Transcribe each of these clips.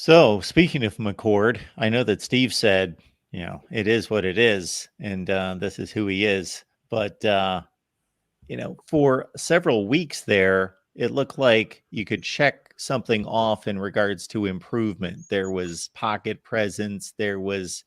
So, speaking of McCord, I know that Steve said, it is what it is, and this is who he is. But, for several weeks there, it looked like you could check something off in regards to improvement. There was pocket presence, there was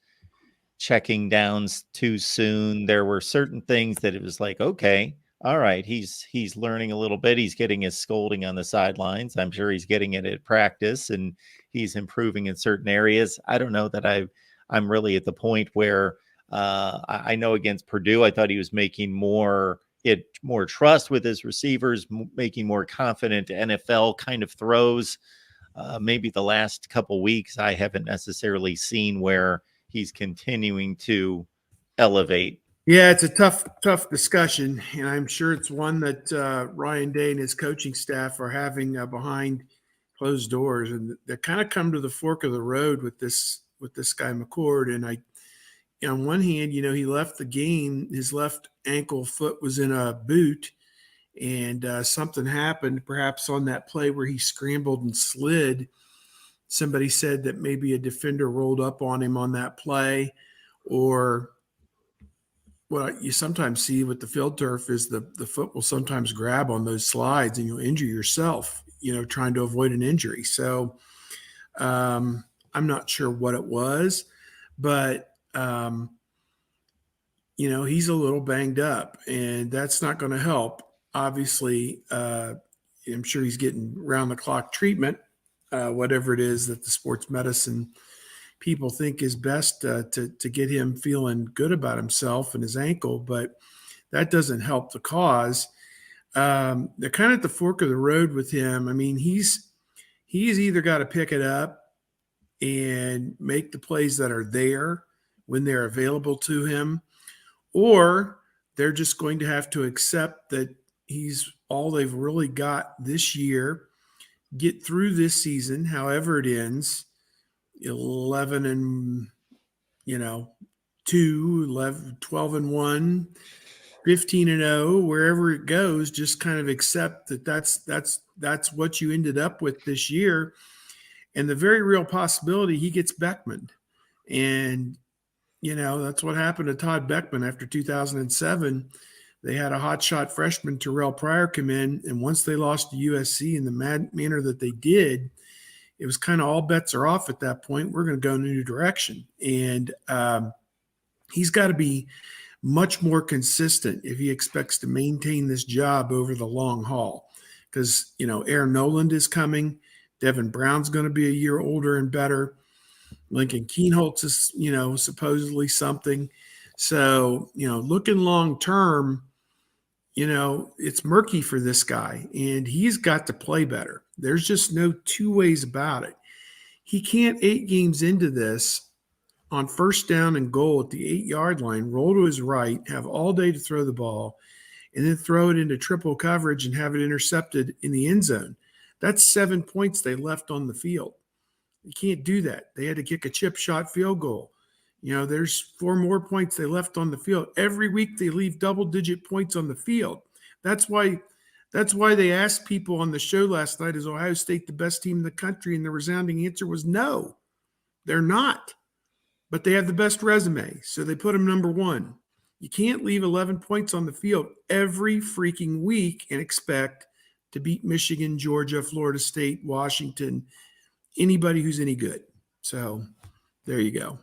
checking downs too soon. There were certain things that it was like, okay, all right, he's learning a little bit. He's getting his scolding on the sidelines. I'm sure he's getting it at practice and he's improving in certain areas. I don't know that I'm really at the point where I know against Purdue, I thought he was making more trust with his receivers, making more confident NFL kind of throws. Maybe the last couple weeks, I haven't necessarily seen where he's continuing to elevate. Yeah, it's a tough discussion, and I'm sure it's one that Ryan Day and his coaching staff are having behind closed doors, and they kind of come to the fork of the road with this guy McCord. And on one hand, he left the game; his left ankle foot was in a boot, and something happened, perhaps on that play where he scrambled and slid. Somebody said that maybe a defender rolled up on him on that play, or what you sometimes see with the field turf is the foot will sometimes grab on those slides and you'll injure yourself, trying to avoid an injury. So I'm not sure what it was, but, he's a little banged up and that's not going to help. Obviously, I'm sure he's getting round the clock treatment, whatever it is that the sports medicine people think is best to get him feeling good about himself and his ankle, but that doesn't help the cause. They're kind of at the fork of the road with him. I mean, he's either got to pick it up and make the plays that are there when they're available to him, or they're just going to have to accept that he's all they've really got this year, get through this season, however it ends, 11 and 2, 11, 12 and 1, 15 and 0, wherever it goes, just kind of accept that that's what you ended up with this year. And the very real possibility he gets Beckman. And that's what happened to Todd Beckman after 2007. They had a hotshot freshman, Terrell Pryor, come in, and once they lost to USC in the manner that they did, it was kind of all bets are off at that point. We're going to go in a new direction. And he's got to be much more consistent if he expects to maintain this job over the long haul. Because, Aaron Noland is coming. Devin Brown's going to be a year older and better. Lincoln Keenholz is, supposedly something. So, looking long term, it's murky for this guy, and he's got to play better. There's just no two ways about it. He can't 8 games into this on first down and goal at the 8-yard line, roll to his right, have all day to throw the ball, and then throw it into triple coverage and have it intercepted in the end zone. That's 7 points they left on the field. You can't do that. They had to kick a chip shot field goal. There's 4 more points they left on the field. Every week they leave double-digit points on the field. That's why they asked people on the show last night, is Ohio State the best team in the country? And the resounding answer was no, they're not. But they have the best resume, so they put them number 1. You can't leave 11 points on the field every freaking week and expect to beat Michigan, Georgia, Florida State, Washington, anybody who's any good. So there you go.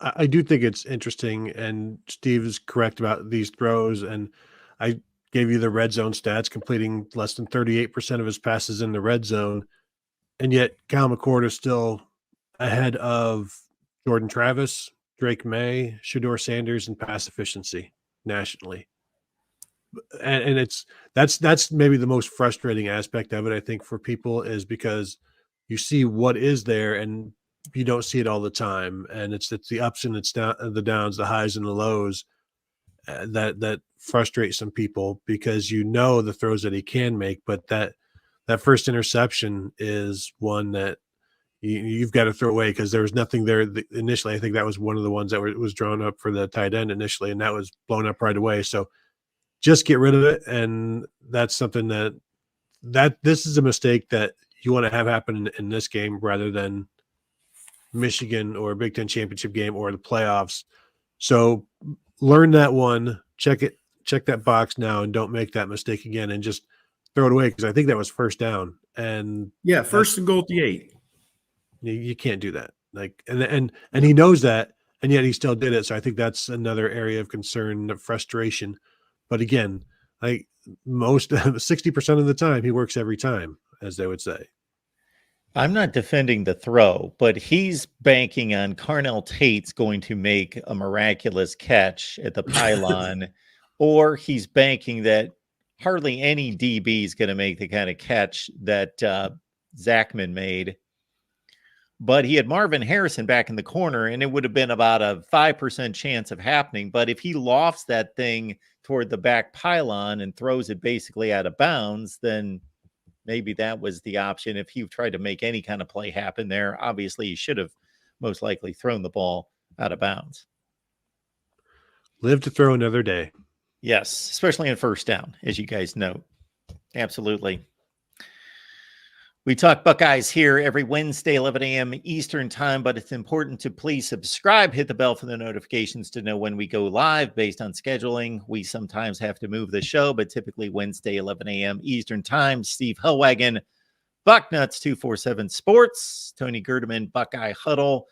I do think it's interesting, and Steve is correct about these throws. And I gave you the red zone stats, completing less than 38% of his passes in the red zone. And yet Kyle McCord is still ahead of Jordan Travis, Drake May, Shedeur Sanders in pass efficiency nationally. And that's maybe the most frustrating aspect of it, I think, for people, is because you see what is there and you don't see it all the time. And it's the ups and the downs, the highs and the lows that frustrate some people, because the throws that he can make, but that first interception is one that you've got to throw away, because there was nothing there initially. I think that was one of the ones that was drawn up for the tight end initially, and that was blown up right away. So just get rid of it. And that's something that this is a mistake that you want to have happen in this game rather than Michigan or Big Ten championship game or the playoffs. So learn that one, check that box now, and don't make that mistake again and just throw it away, because I think that was first down. And Yeah, first and goal at the 8. you can't do that. Like, and he knows that, and yet he still did it. So I think that's another area of concern, frustration. But again, like most 60% of the time, he works every time, as they would say. I'm not defending the throw, but he's banking on Carnell Tate's going to make a miraculous catch at the pylon, or he's banking that hardly any DB is going to make the kind of catch that Zachman made. But he had Marvin Harrison back in the corner, and it would have been about a 5% chance of happening. But if he lofts that thing toward the back pylon and throws it basically out of bounds, then maybe that was the option. If he tried to make any kind of play happen there, obviously he should have most likely thrown the ball out of bounds. Live to throw another day. Yes, especially in first down, as you guys know. Absolutely. We talk Buckeyes here every Wednesday, 11 a.m. Eastern time, but it's important to please subscribe, hit the bell for the notifications to know when we go live based on scheduling. We sometimes have to move the show, but typically Wednesday, 11 a.m. Eastern time. Steve Hellwagon, Bucknuts 247 Sports, Tony Gerdeman, Buckeye Huddle,